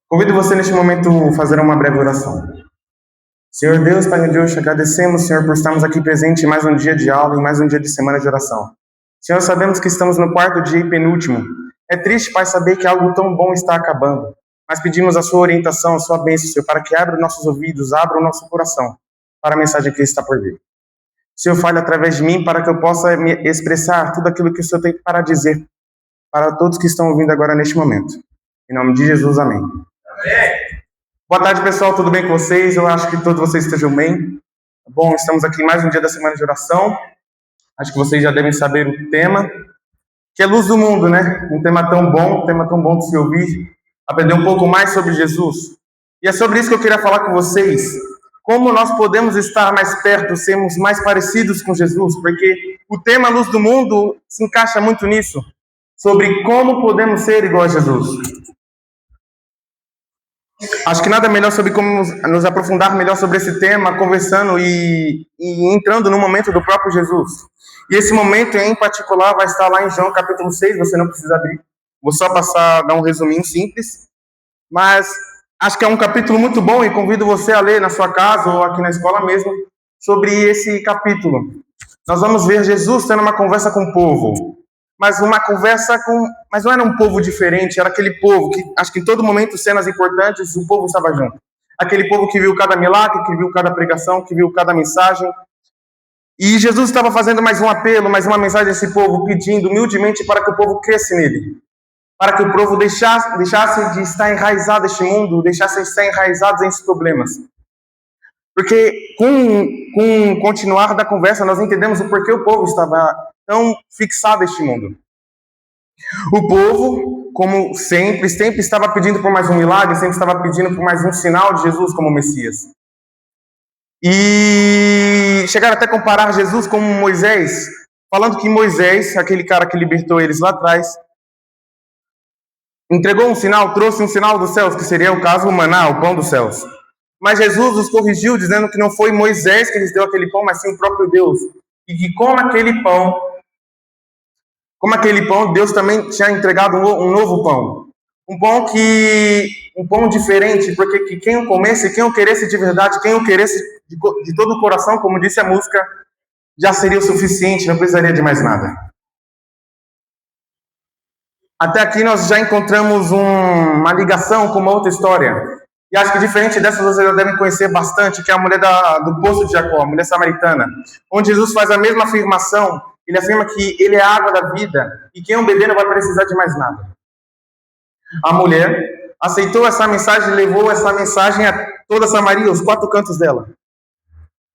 Convido você neste momento a fazer uma breve oração. Senhor Deus, Pai de Deus, te agradecemos, Senhor, por estarmos aqui presentes em mais um dia de aula, em mais um dia de semana de oração. Senhor, sabemos que estamos no quarto dia e penúltimo. É triste, Pai, saber que algo tão bom está acabando. Mas pedimos a sua orientação, a sua bênção, Senhor, para que abra os nossos ouvidos, abra o nosso coração para a mensagem que está por vir. Senhor, fale através de mim para que eu possa me expressar tudo aquilo que o Senhor tem para dizer para todos que estão ouvindo agora neste momento. Em nome de Jesus, amém. Boa tarde, pessoal, tudo bem com vocês? Eu acho que todos vocês estejam bem. Bom, estamos aqui em mais um dia da semana de oração. Acho que vocês já devem saber o tema, que é luz do mundo, né? Um tema tão bom de se ouvir, aprender um pouco mais sobre Jesus. E é sobre isso que eu queria falar com vocês. Como nós podemos estar mais perto, sermos mais parecidos com Jesus, porque o tema luz do mundo se encaixa muito nisso, sobre como podemos ser igual a Jesus. Acho que nada melhor sobre como nos aprofundar melhor sobre esse tema, conversando e entrando no momento do próprio Jesus. E esse momento em particular vai estar lá em João capítulo 6, você não precisa abrir. Vou só dar um resuminho simples. Mas acho que é um capítulo muito bom e convido você a ler na sua casa ou aqui na escola mesmo sobre esse capítulo. Nós vamos ver Jesus tendo uma conversa com o povo. Mas não era um povo diferente, era aquele povo que, acho que em todo momento, cenas importantes, o povo estava junto. Aquele povo que viu cada milagre, que viu cada pregação, que viu cada mensagem. E Jesus estava fazendo mais um apelo, mais uma mensagem a esse povo, pedindo humildemente para que o povo cresça nele. Para que o povo deixasse de estar enraizado neste mundo, deixasse de estar enraizado em esses problemas. Porque com o continuar da conversa, nós entendemos o porquê o povo estava tão fixado neste mundo. O povo, como sempre estava pedindo por mais um milagre, sempre estava pedindo por mais um sinal de Jesus como Messias. E chegaram até a comparar Jesus com Moisés, falando que Moisés, aquele cara que libertou eles lá atrás, entregou um sinal, trouxe um sinal dos céus, que seria o caso o maná, o pão dos céus. Mas Jesus os corrigiu, dizendo que não foi Moisés que lhes deu aquele pão, mas sim o próprio Deus. E que com aquele pão, Deus também tinha entregado um novo pão. Um pão diferente, porque que quem o comesse, quem o queresse de verdade, quem o queresse de todo o coração, como disse a música, já seria o suficiente, não precisaria de mais nada. Até aqui nós já encontramos uma ligação com uma outra história. E acho que diferente dessa vocês já devem conhecer bastante, que é a mulher do poço de Jacó, a mulher samaritana. Onde Jesus faz a mesma afirmação. Ele afirma que ele é a água da vida e quem o beber não vai precisar de mais nada. A mulher aceitou essa mensagem e levou essa mensagem a toda Samaria, os 4 cantos dela.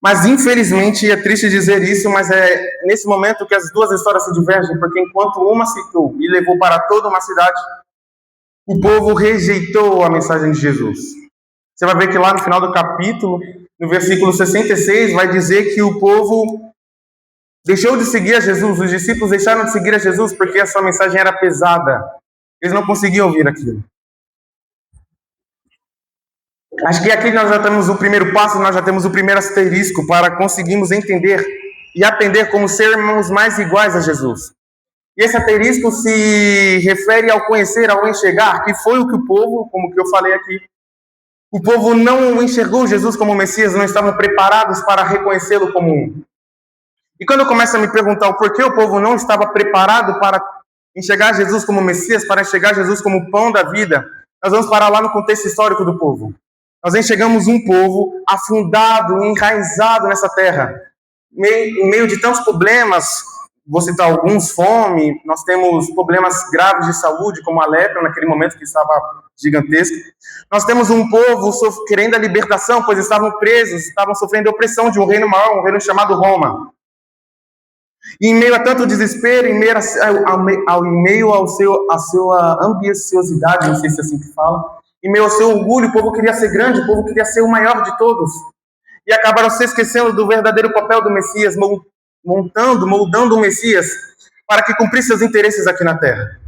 Mas, infelizmente, é triste dizer isso, mas é nesse momento que as duas histórias se divergem, porque enquanto uma aceitou e levou para toda uma cidade, o povo rejeitou a mensagem de Jesus. Você vai ver que lá no final do capítulo, no versículo 66, vai dizer que o povo deixou de seguir a Jesus, os discípulos deixaram de seguir a Jesus porque a sua mensagem era pesada. Eles não conseguiam ouvir aquilo. Acho que aqui nós já temos o primeiro passo, nós já temos o primeiro asterisco para conseguirmos entender e aprender como sermos mais iguais a Jesus. E esse asterisco se refere ao conhecer, ao enxergar, que foi o que o povo, como que eu falei aqui, o povo não enxergou Jesus como Messias, não estavam preparados para reconhecê-lo como um. E quando eu começo a me perguntar o porquê o povo não estava preparado para enxergar Jesus como Messias, para enxergar Jesus como o pão da vida, nós vamos parar lá no contexto histórico do povo. Nós enxergamos um povo afundado, enraizado nessa terra, em meio de tantos problemas, vou citar alguns, fome, nós temos problemas graves de saúde, como a lepra, naquele momento que estava gigantesca. Nós temos um povo querendo a libertação, pois estavam presos, estavam sofrendo a opressão de um reino maior, um reino chamado Roma. E em meio a tanto desespero, em meio à sua ambiciosidade, não sei se é assim que fala, em meio ao seu orgulho, o povo queria ser grande, o povo queria ser o maior de todos. E acabaram se esquecendo do verdadeiro papel do Messias, moldando o Messias para que cumprisse seus interesses aqui na terra.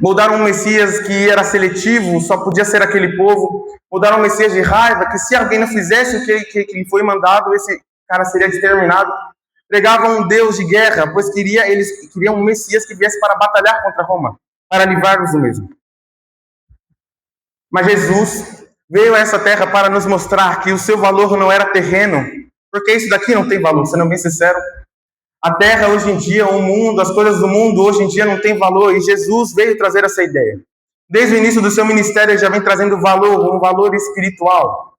Moldaram um Messias que era seletivo, só podia ser aquele povo. Moldaram um Messias de raiva, que se alguém não fizesse o que lhe foi mandado, esse cara seria exterminado. Pregavam um Deus de guerra, pois eles queriam um Messias que viesse para batalhar contra Roma. para livrar-nos do mesmo. Mas Jesus veio a essa terra para nos mostrar que o seu valor não era terreno, porque isso daqui não tem valor, sendo bem sincero. A terra hoje em dia, o mundo, as coisas do mundo hoje em dia não tem valor, e Jesus veio trazer essa ideia. Desde o início do seu ministério, ele já vem trazendo valor, um valor espiritual.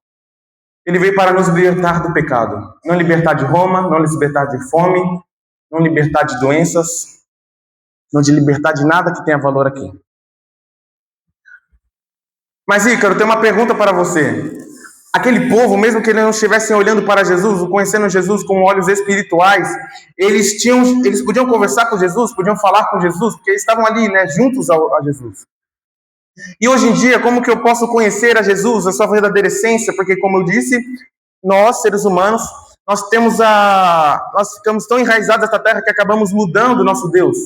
Ele veio para nos libertar do pecado. Não libertar de Roma, não libertar de fome, não libertar de doenças, não de libertar de nada que tenha valor aqui. Mas, Ícaro, tem uma pergunta para você. Aquele povo, mesmo que eles não estivessem olhando para Jesus, conhecendo Jesus com olhos espirituais, eles podiam conversar com Jesus, podiam falar com Jesus, porque eles estavam ali, né, juntos a Jesus. E hoje em dia, como que eu posso conhecer a Jesus, a sua verdadeira essência? Porque, como eu disse, nós, seres humanos, nós ficamos tão enraizados nessa terra que acabamos mudando o nosso Deus,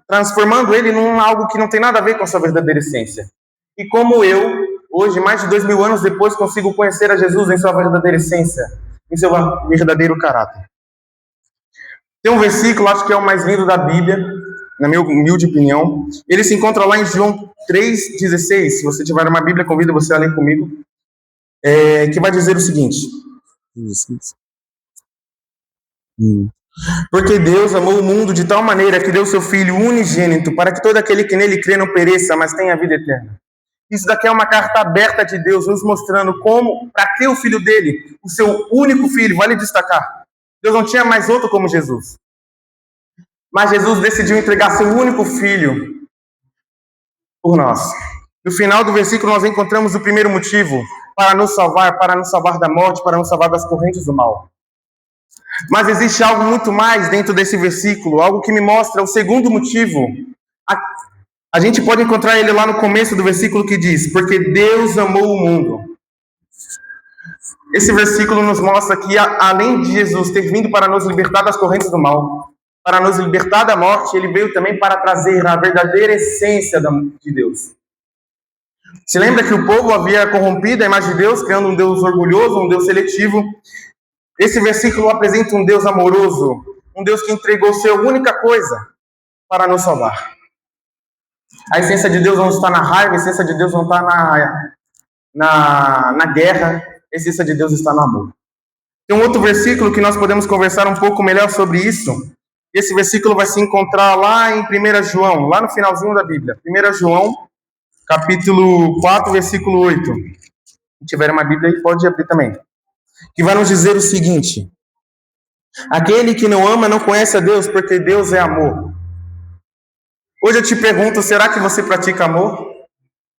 transformando ele em algo que não tem nada a ver com a sua verdadeira essência. E como eu, hoje, mais de 2000 anos depois, consigo conhecer a Jesus em sua verdadeira essência, em seu verdadeiro caráter. Tem um versículo, acho que é o mais lindo da Bíblia, na minha humilde opinião. Ele se encontra lá em João 3,16. Se você tiver uma Bíblia, convido você a ler comigo. Que vai dizer o seguinte: Porque Deus amou o mundo de tal maneira que deu seu Filho unigênito, para que todo aquele que nele crê não pereça, mas tenha a vida eterna. Isso daqui é uma carta aberta de Deus, nos mostrando como, para que o Filho dele, o seu único Filho, vale destacar. Deus não tinha mais outro como Jesus. Mas Jesus decidiu entregar seu único Filho por nós. No final do versículo nós encontramos o primeiro motivo para nos salvar da morte, para nos salvar das correntes do mal. Mas existe algo muito mais dentro desse versículo, algo que me mostra o segundo motivo. A gente pode encontrar ele lá no começo do versículo que diz: porque Deus amou o mundo. Esse versículo nos mostra que, além de Jesus ter vindo para nos libertar das correntes do mal, para nos libertar da morte, ele veio também para trazer a verdadeira essência de Deus. Se lembra que o povo havia corrompido a imagem de Deus, criando um Deus orgulhoso, um Deus seletivo? Esse versículo apresenta um Deus amoroso, um Deus que entregou sua única coisa para nos salvar. A essência de Deus não está na raiva, a essência de Deus não está na guerra, a essência de Deus está no amor. Tem um outro versículo que nós podemos conversar um pouco melhor sobre isso. Esse versículo vai se encontrar lá em 1 João, lá no finalzinho da Bíblia. 1 João, capítulo 4, versículo 8. Se tiver uma Bíblia aí, pode abrir também. Que vai nos dizer o seguinte: aquele que não ama não conhece a Deus, porque Deus é amor. Hoje eu te pergunto, será que você pratica amor?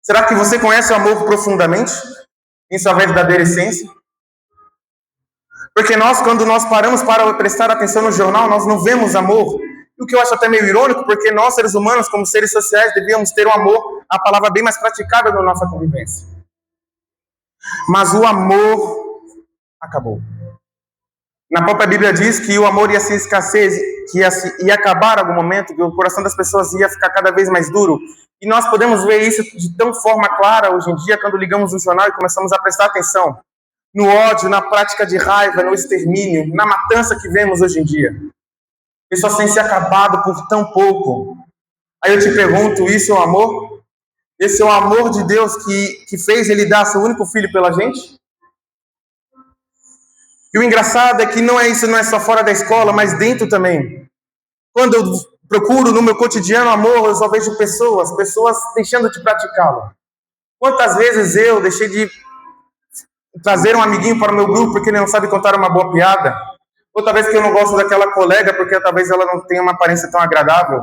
Será que você conhece o amor profundamente, em sua verdadeira essência? Porque quando nós paramos para prestar atenção no jornal, nós não vemos amor. E o que eu acho até meio irônico, porque nós, seres humanos, como seres sociais, devíamos ter o amor, a palavra bem mais praticada na nossa convivência. Mas o amor acabou. Na própria Bíblia diz que o amor ia se escassear, que ia acabar em algum momento, que o coração das pessoas ia ficar cada vez mais duro. E nós podemos ver isso de tão forma clara hoje em dia, quando ligamos o jornal e começamos a prestar atenção no ódio, na prática de raiva, no extermínio, na matança que vemos hoje em dia. Pessoas têm se acabado por tão pouco. Aí eu te pergunto, isso é o amor? Esse é o amor de Deus que fez ele dar seu único filho pela gente? E o engraçado é que isso não é só fora da escola, mas dentro também. Quando eu procuro no meu cotidiano amor, eu só vejo pessoas deixando de praticá-lo. Quantas vezes eu deixei de trazer um amiguinho para o meu grupo porque ele não sabe contar uma boa piada? Outra vez que eu não gosto daquela colega porque talvez ela não tenha uma aparência tão agradável?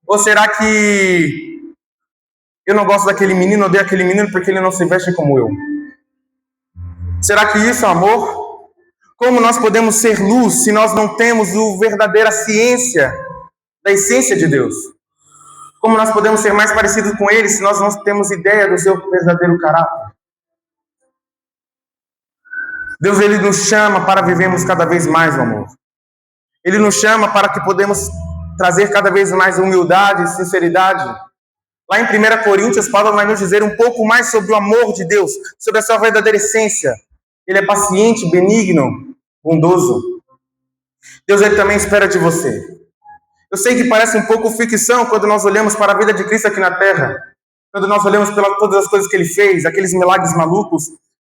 Ou será que eu não gosto daquele menino, odeio aquele menino porque ele não se veste como eu? Será que isso é amor? Como nós podemos ser luz se nós não temos a verdadeira ciência da essência de Deus? Como nós podemos ser mais parecidos com Ele se nós não temos ideia do seu verdadeiro caráter? Deus, Ele nos chama para vivermos cada vez mais o amor. Ele nos chama para que podemos trazer cada vez mais humildade e sinceridade. Lá em 1 Coríntios, Paulo vai nos dizer um pouco mais sobre o amor de Deus, sobre a sua verdadeira essência. Ele é paciente, benigno, bondoso. Deus, Ele também espera de você. Eu sei que parece um pouco ficção quando nós olhamos para a vida de Cristo aqui na Terra, quando nós olhamos para todas as coisas que Ele fez, aqueles milagres malucos,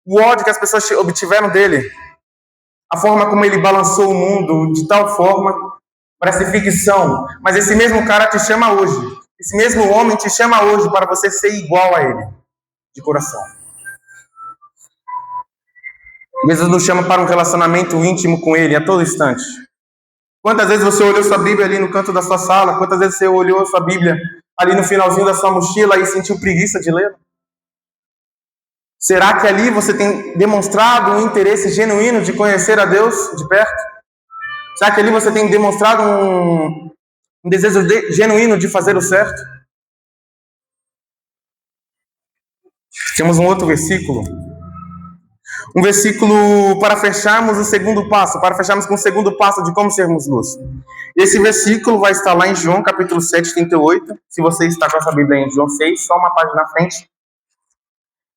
o ódio que as pessoas obtiveram dele, a forma como Ele balançou o mundo, de tal forma, parece ficção, mas esse mesmo cara te chama hoje, esse mesmo homem te chama hoje para você ser igual a Ele, de coração. Jesus nos chama para um relacionamento íntimo com Ele a todo instante. Quantas vezes você olhou sua Bíblia ali no canto da sua sala? Quantas vezes você olhou sua Bíblia ali no finalzinho da sua mochila e sentiu preguiça de ler? Será que ali você tem demonstrado um interesse genuíno de conhecer a Deus de perto? Será que ali você tem demonstrado um desejo genuíno de fazer o certo? Temos um outro versículo. Um versículo para fecharmos o segundo passo, para fecharmos com o segundo passo de como sermos luz. Esse versículo vai estar lá em João, capítulo 7, 38. Se você está com essa Bíblia em João 6, só uma página na frente.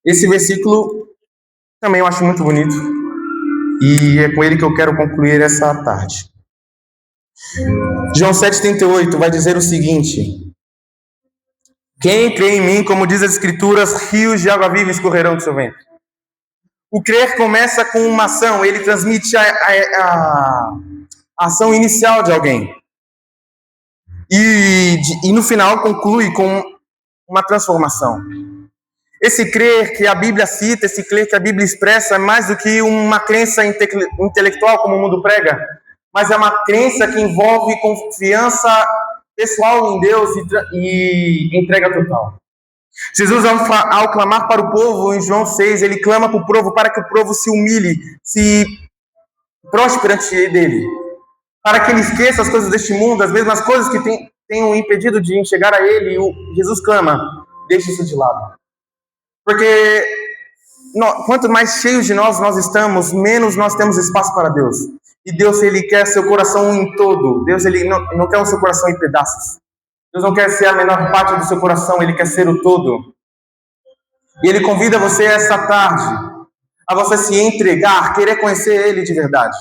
Esse versículo também eu acho muito bonito. E é com ele que eu quero concluir essa tarde. João 7, 38 vai dizer o seguinte: quem crê em mim, como diz as Escrituras, rios de água viva escorrerão do seu ventre. O crer começa com uma ação, ele transmite a ação inicial de alguém. E no final conclui com uma transformação. Esse crer que a Bíblia cita, esse crer que a Bíblia expressa, é mais do que uma crença intelectual, como o mundo prega, mas é uma crença que envolve confiança pessoal em Deus e entrega total. Jesus, ao clamar para o povo, em João 6, ele clama para o povo para que o povo se humilhe, se prostre perante dele, para que ele esqueça as coisas deste mundo, as mesmas coisas que tenham impedido de chegar a ele. Jesus clama, deixe isso de lado. Porque quanto mais cheios de nós estamos, menos nós temos espaço para Deus. E Deus, ele quer seu coração em todo. Deus, ele não quer o seu coração em pedaços. Deus não quer ser a menor parte do seu coração, Ele quer ser o todo. E Ele convida você essa tarde a você se entregar, querer conhecer Ele de verdade.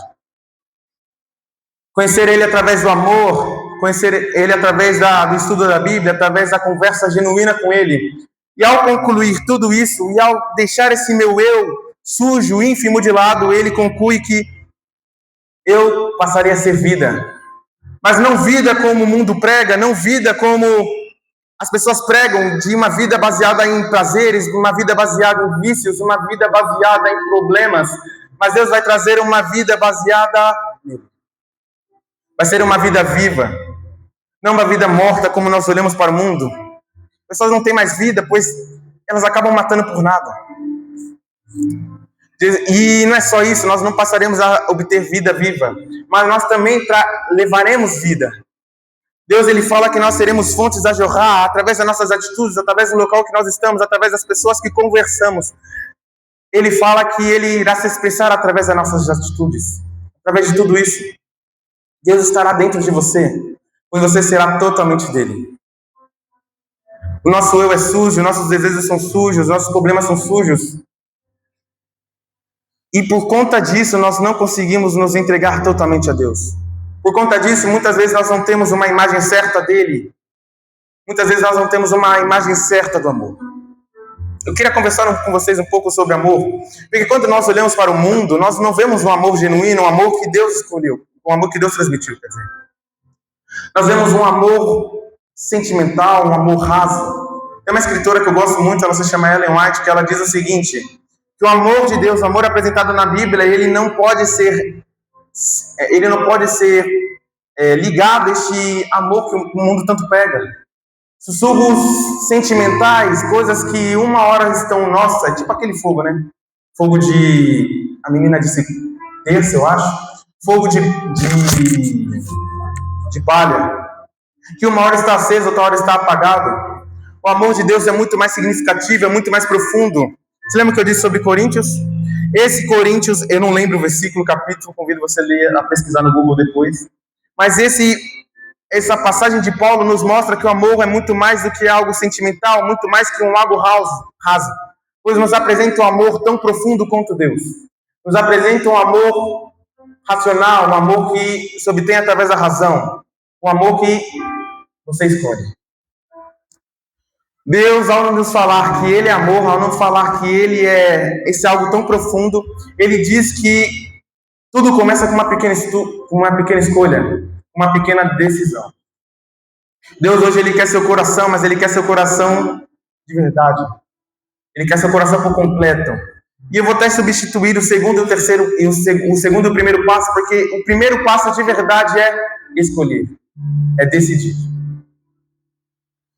Conhecer Ele através do amor, conhecer Ele através do estudo da Bíblia, através da conversa genuína com Ele. E ao concluir tudo isso, e ao deixar esse meu eu sujo, ínfimo de lado, Ele conclui que eu passaria a ser vida. Mas não vida como o mundo prega, não vida como as pessoas pregam, de uma vida baseada em prazeres, uma vida baseada em vícios, uma vida baseada em problemas. Mas Deus vai trazer uma vida baseada nele. Vai ser uma vida viva, não uma vida morta como nós olhamos para o mundo. As pessoas não têm mais vida, pois elas acabam matando por nada. E não é só isso, nós não passaremos a obter vida viva, mas nós também levaremos vida. Deus, ele fala que nós seremos fontes a jorrar através das nossas atitudes, através do local que nós estamos, através das pessoas que conversamos. Ele fala que ele irá se expressar através das nossas atitudes. Através de tudo isso, Deus estará dentro de você, pois você será totalmente dele. O nosso eu é sujo, nossos desejos são sujos, nossos problemas são sujos. E por conta disso, nós não conseguimos nos entregar totalmente a Deus. Por conta disso, muitas vezes nós não temos uma imagem certa dele. Muitas vezes nós não temos uma imagem certa do amor. Eu queria conversar com vocês um pouco sobre amor. Porque quando nós olhamos para o mundo, nós não vemos um amor genuíno, um amor que Deus escolheu, um amor que Deus transmitiu, quer dizer. Nós vemos um amor sentimental, um amor raso. Tem uma escritora que eu gosto muito, ela se chama Ellen White, que ela diz o seguinte: que o amor de Deus, o amor apresentado na Bíblia, ele não pode ser ligado a este amor que o mundo tanto pega. Sussurros sentimentais, coisas que uma hora estão, nossa, tipo aquele fogo, né? Fogo de... a menina disse terça, eu acho. Fogo de palha. Que uma hora está aceso, outra hora está apagado. O amor de Deus é muito mais significativo, é muito mais profundo. Você lembra que eu disse sobre Coríntios? Esse Coríntios, eu não lembro o versículo, o capítulo, convido você a pesquisar no Google depois. Mas essa passagem de Paulo nos mostra que o amor é muito mais do que algo sentimental, muito mais que um lago raso. Pois nos apresenta um amor tão profundo quanto Deus. Nos apresenta um amor racional, um amor que se obtém através da razão. O amor que você escolhe. Deus, ao nos falar que Ele é amor, ao nos falar que Ele é esse algo tão profundo, Ele diz que tudo começa com uma pequena escolha, uma pequena decisão. Deus hoje Ele quer seu coração, mas Ele quer seu coração de verdade. Ele quer seu coração por completo. E eu vou até substituir o segundo e o terceiro, o segundo e o primeiro passo, porque o primeiro passo de verdade é escolher, é decidir.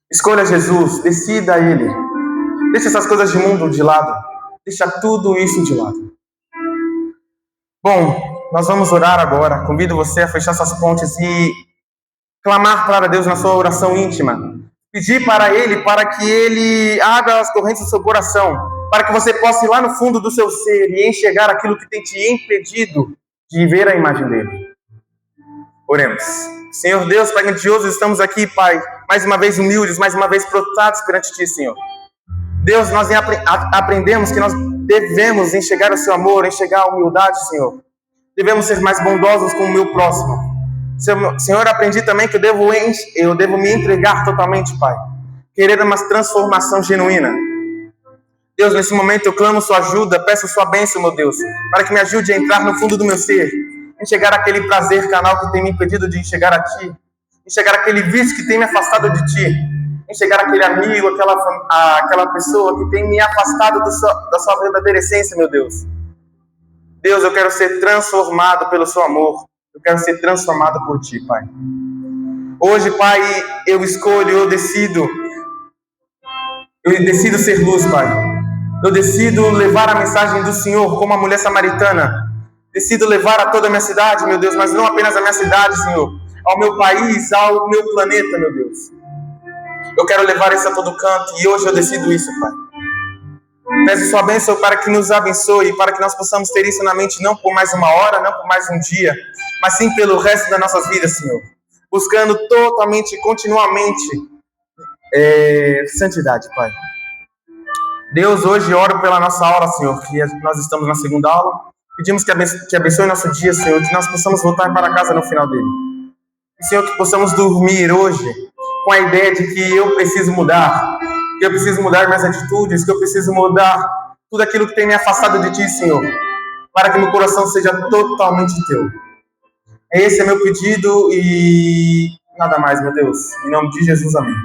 Escolha Jesus, decida Ele. Deixa essas coisas de mundo de lado. Deixa tudo isso de lado. Bom, nós vamos orar agora. Convido você a fechar suas pontes e clamar para Deus na sua oração íntima. Pedir para Ele, para que Ele abra as correntes do seu coração, para que você possa ir lá no fundo do seu ser e enxergar aquilo que tem te impedido de ver a imagem dele. Oremos. Senhor Deus, Pai grandioso, estamos aqui, Pai, mais uma vez humildes, mais uma vez prostrados perante Ti, Senhor. Deus, nós aprendemos que nós devemos enxergar o Seu amor, enxergar a humildade, Senhor. Devemos ser mais bondosos com o meu próximo. Senhor, aprendi também que eu devo me entregar totalmente, Pai. Querer uma transformação genuína. Deus, nesse momento eu clamo Sua ajuda, peço Sua bênção, meu Deus, para que me ajude a entrar no fundo do meu ser, enxergar aquele prazer canal que tem me impedido de enxergar a Ti, enxergar aquele vício que tem me afastado de Ti, enxergar aquele amigo, aquela pessoa que tem me afastado da Sua verdadeira essência, meu Deus. Deus, eu quero ser transformado pelo Seu amor, eu quero ser transformado por Ti, Pai. Hoje, Pai, eu decido ser luz, Pai. Eu decido levar a mensagem do Senhor como a mulher samaritana. Decido levar a toda a minha cidade, meu Deus, mas não apenas a minha cidade, Senhor, ao meu país, ao meu planeta, meu Deus. Eu quero levar isso a todo canto e hoje eu decido isso, Pai. Peço Sua bênção para que nos abençoe, para que nós possamos ter isso na mente não por mais uma hora, não por mais um dia, mas sim pelo resto das nossas vidas, Senhor. Buscando totalmente e continuamente santidade, Pai. Deus, hoje oro pela nossa aula, Senhor, que nós estamos na segunda aula. Pedimos que abençoe nosso dia, Senhor, que nós possamos voltar para casa no final dele. E, Senhor, que possamos dormir hoje com a ideia de que eu preciso mudar, que eu preciso mudar minhas atitudes, que eu preciso mudar tudo aquilo que tem me afastado de Ti, Senhor, para que meu coração seja totalmente Teu. Esse é meu pedido e nada mais, meu Deus. Em nome de Jesus, amém.